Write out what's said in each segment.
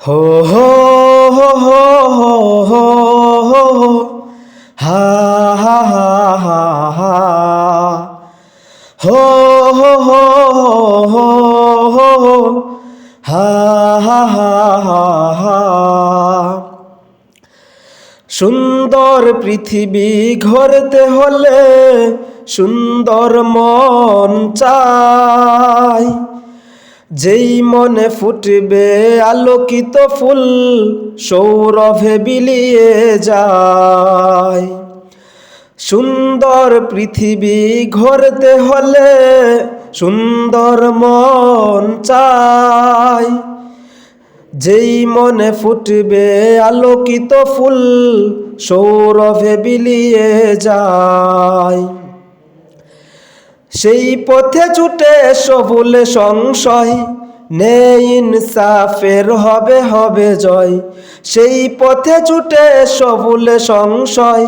হো হো হো হো হো হো হো হো হা হা হা হা হা হো হো হো হো হো হো হা হা হা হা হা সুন্দর পৃথিবী গড়তে হলে সুন্দর মন চাই। যেই মনে ফুটবে আলোকিত ফুল সৌরভে বিলিয়ে যায়। সুন্দর পৃথিবী গড়তে হলে সুন্দর মন চাই। যেই মনে ফুটবে আলোকিত ফুল সৌরভে বিলিয়ে যায়। সেই পথে ছুটে সবুলে সংশয় নেই, ইনসাফের হবে হবে জয়। সেই পথে ছুটে সবুলে সংশয়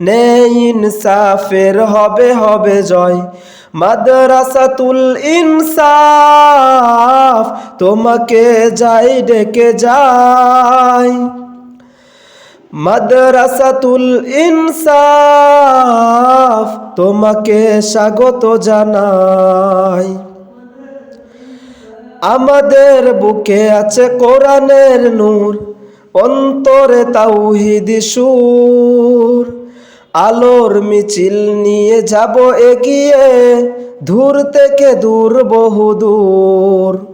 নেই, ইনসাফের হবে হবে জয়। মাদ্রাসাতুল ইনসাফ তোমাকে যাই ডেকে যায়। মাদ্রাসাতুল ইনসাফ তোমাকে স্বাগত জানাই। আমাদের বুকে আছে কোরআনের নূর, অন্তরে তাওহীদি সুর। আলোর মিছিল নিয়ে যাব এগিয়ে, দূর থেকে দূর বহুদূর।